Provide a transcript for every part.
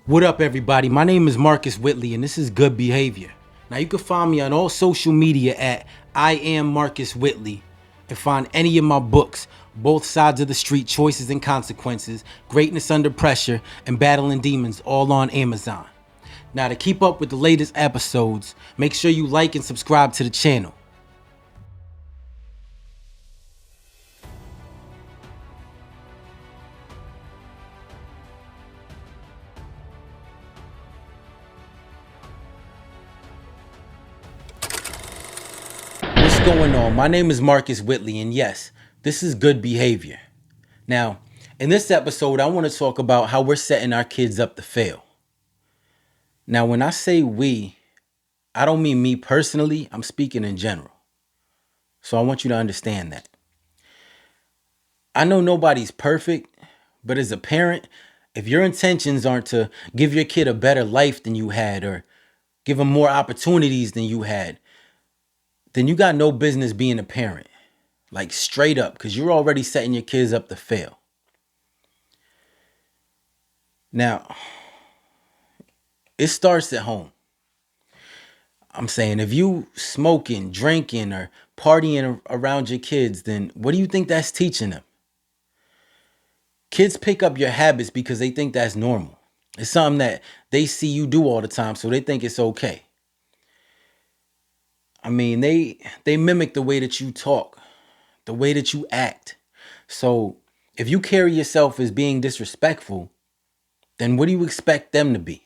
What up, everybody? My name is Marcus Whitley, and this is Good Behavior. Now, you can find me on all social media at I am Marcus Whitley, and find any of my books, Both Sides of the Street, Choices and Consequences, Greatness Under Pressure, and Battling Demons, all on Amazon. Now, to keep up with the latest episodes, make sure you like and subscribe to the channel. What's going on? My name is Marcus Whitley, and yes, this is Good Behavior. Now, in this episode, I want to talk about how we're setting our kids up to fail. Now, when I say we, I don't mean me personally, I'm speaking in general. So I want you to understand that. I know nobody's perfect, but as a parent, if your intentions aren't to give your kid a better life than you had or give them more opportunities than you had, then you got no business being a parent. Like straight up, because you're already setting your kids up to fail. Now, it starts at home. I'm saying if you smoking, drinking, or partying around your kids, then what do you think that's teaching them? Kids pick up your habits because they think that's normal. It's something that they see you do all the time, so they think it's okay. I mean, they mimic the way that you talk, the way that you act. So if you carry yourself as being disrespectful, then what do you expect them to be?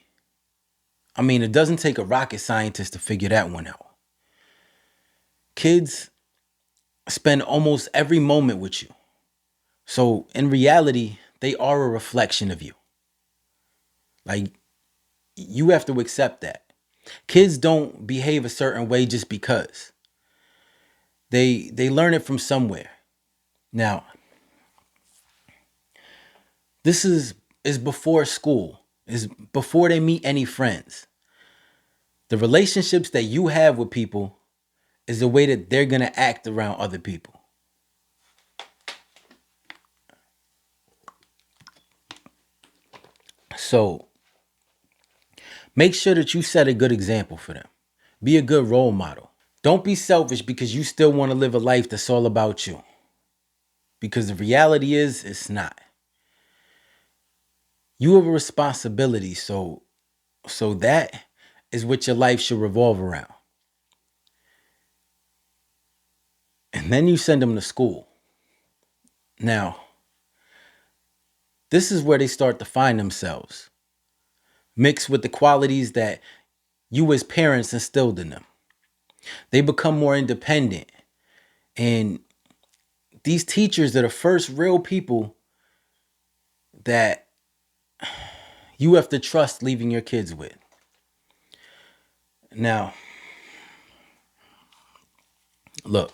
I mean, it doesn't take a rocket scientist to figure that one out. Kids spend almost every moment with you. So in reality, they are a reflection of you. Like, you have to accept that. Kids don't behave a certain way just because. They learn it from somewhere. Now, this is before school. Is before they meet any friends. The relationships that you have with people is the way that they're going to act around other people. So, make sure that you set a good example for them. Be a good role model. Don't be selfish because you still want to live a life that's all about you. Because the reality is, it's not. You have a responsibility, so that is what your life should revolve around. And then you send them to school. Now, this is where they start to find themselves, mixed with the qualities that you as parents instilled in them. They become more independent. And these teachers are the first real people that you have to trust leaving your kids with. Now, look,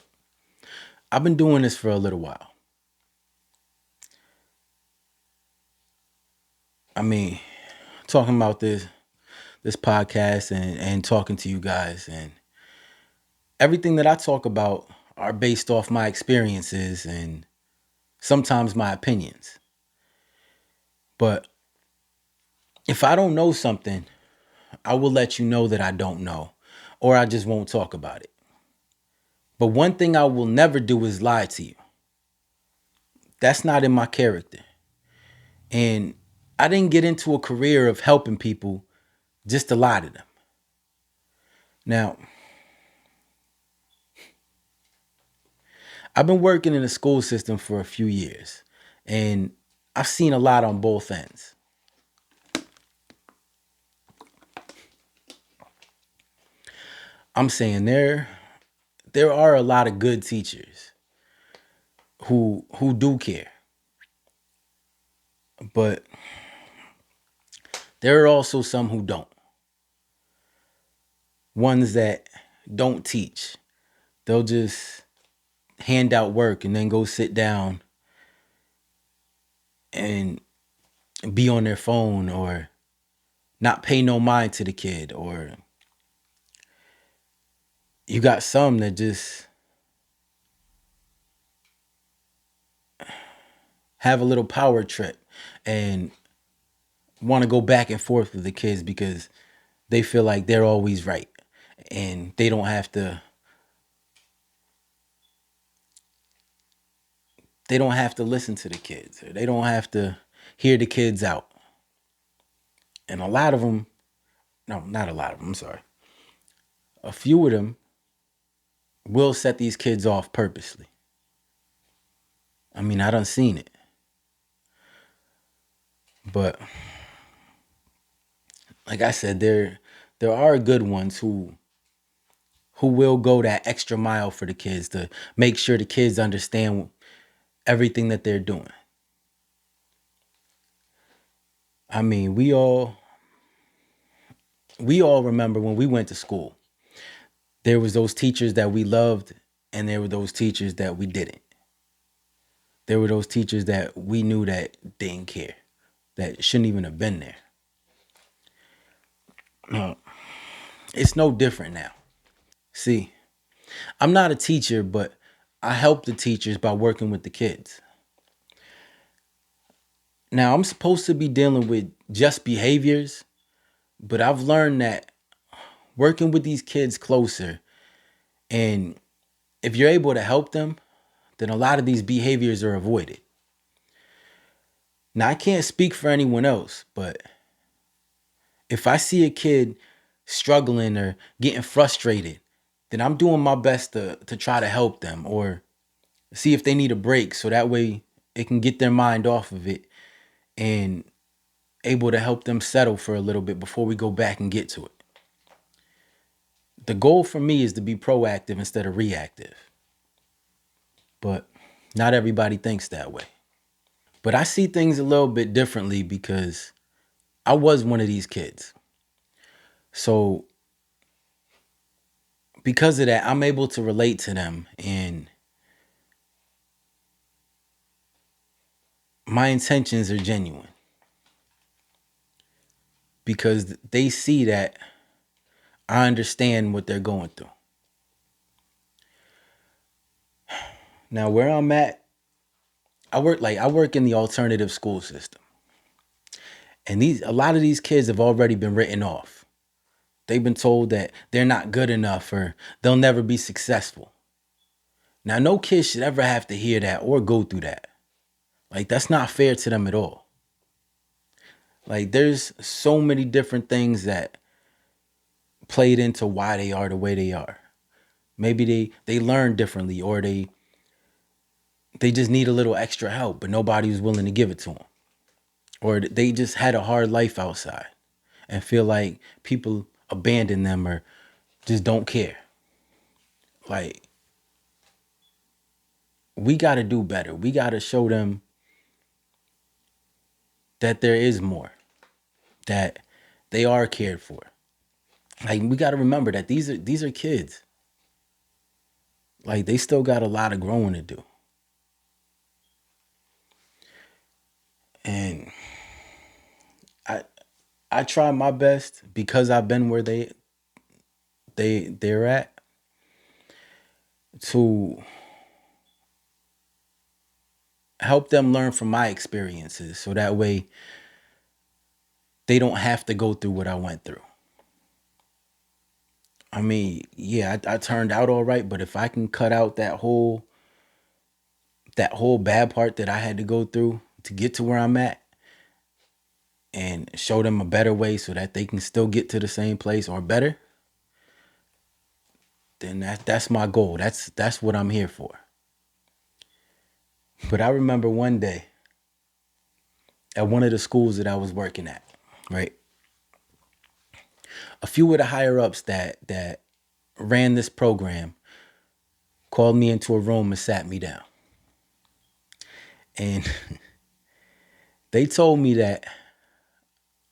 I've been doing this for a little while. I mean, talking about this podcast and talking to you guys, and everything that I talk about are based off my experiences and sometimes my opinions. But if I don't know something, I will let you know that I don't know, or I just won't talk about it. But one thing I will never do is lie to you. That's not in my character. And I didn't get into a career of helping people just to lie to them. Now, I've been working in the school system for a few years, and I've seen a lot on both ends. I'm saying there are a lot of good teachers who do care. But there are also some who don't. Ones that don't teach. They'll just hand out work and then go sit down and be on their phone or not pay no mind to the kid. Or you got some that just have a little power trip and want to go back and forth with the kids because they feel like they're always right and they don't have to listen to the kids, or they don't have to hear the kids out. And a lot of them, no, not a lot of them, I'm sorry. A few of them will set these kids off purposely. I mean, I done seen it. But like I said, there are good ones who will go that extra mile for the kids to make sure the kids understand everything that they're doing. I mean, we all remember when we went to school. There was those teachers that we loved and there were those teachers that we didn't. There were those teachers that we knew that didn't care, that shouldn't even have been there. It's no different now. See, I'm not a teacher, but I help the teachers by working with the kids. Now, I'm supposed to be dealing with just behaviors, but I've learned that working with these kids closer, and if you're able to help them, then a lot of these behaviors are avoided. Now, I can't speak for anyone else, but if I see a kid struggling or getting frustrated, then I'm doing my best to try to help them or see if they need a break so that way it can get their mind off of it and able to help them settle for a little bit before we go back and get to it. The goal for me is to be proactive instead of reactive. But not everybody thinks that way. But I see things a little bit differently because I was one of these kids. So because of that, I'm able to relate to them, and my intentions are genuine because they see that I understand what they're going through. Now, where I'm at, I work in the alternative school system. And these a lot of these kids have already been written off. They've been told that they're not good enough or they'll never be successful. Now, no kid should ever have to hear that or go through that. Like, that's not fair to them at all. Like, there's so many different things that played into why they are the way they are. Maybe they learn differently, or they just need a little extra help, but nobody was willing to give it to them. Or they just had a hard life outside and feel like people abandon them or just don't care. Like, we got to do better. We got to show them that there is more, that they are cared for. Like, we got to remember that these are kids. Like, they still got a lot of growing to do. And I I try my best because I've been where they're at to help them learn from my experiences so that way they don't have to go through what I went through. I mean, yeah, I turned out all right, but if I can cut out that whole bad part that I had to go through to get to where I'm at and show them a better way so that they can still get to the same place or better, then that's my goal. That's what I'm here for. But I remember one day at one of the schools that I was working at, right? A few of the higher ups that ran this program called me into a room and sat me down. And they told me that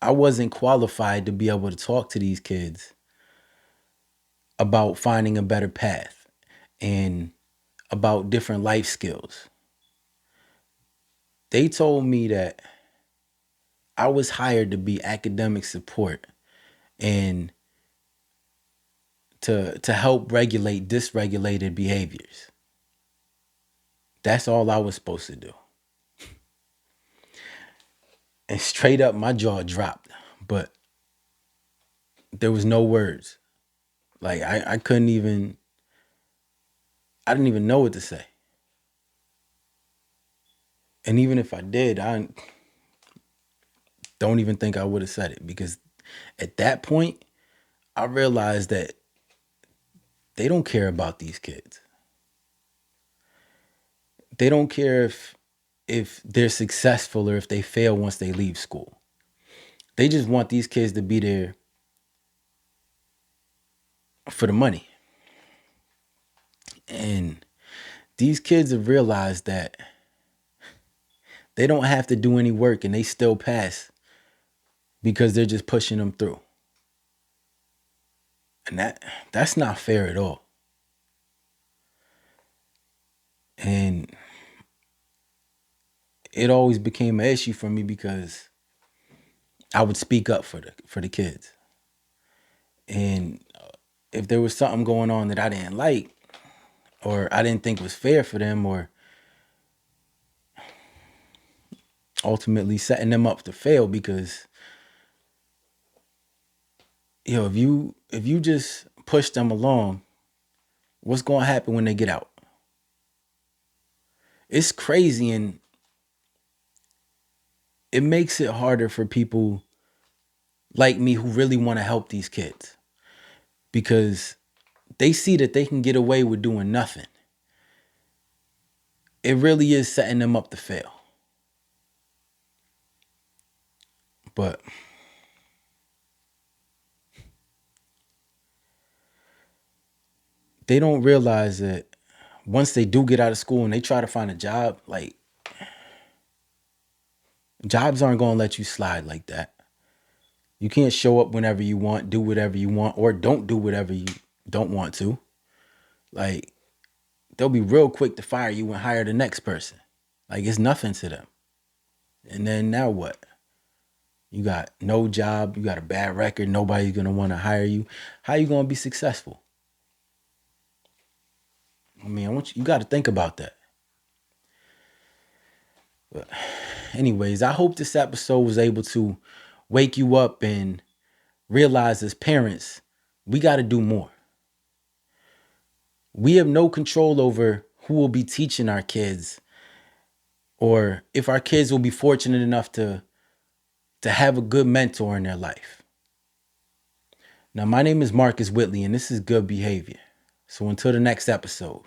I wasn't qualified to be able to talk to these kids about finding a better path and about different life skills. They told me that I was hired to be academic support and to help regulate dysregulated behaviors. That's all I was supposed to do. And straight up, my jaw dropped. But there was no words. Like I couldn't even. I didn't even know what to say. And even if I did, I don't even think I would have said it because at that point, I realized that they don't care about these kids. They don't care if they're successful or if they fail once they leave school. They just want these kids to be there for the money. And these kids have realized that they don't have to do any work and they still pass because they're just pushing them through. And that's not fair at all. And it always became an issue for me because I would speak up for the kids. And if there was something going on that I didn't like or I didn't think was fair for them or ultimately setting them up to fail because if you just push them along, what's going to happen when they get out? It's crazy and it makes it harder for people like me who really want to help these kids because they see that they can get away with doing nothing. It really is setting them up to fail. But they don't realize that once they do get out of school and they try to find a job, like jobs aren't going to let you slide like that. You can't show up whenever you want, do whatever you want, or don't do whatever you don't want to. Like, they'll be real quick to fire you and hire the next person. Like, it's nothing to them. And then now what? You got no job, you got a bad record, nobody's going to want to hire you. How you going to be successful? I mean, you got to think about that. But anyways, I hope this episode was able to wake you up and realize as parents, we got to do more. We have no control over who will be teaching our kids or if our kids will be fortunate enough to have a good mentor in their life. Now, my name is Marcus Whitley, and this is Good Behavior. So until the next episode.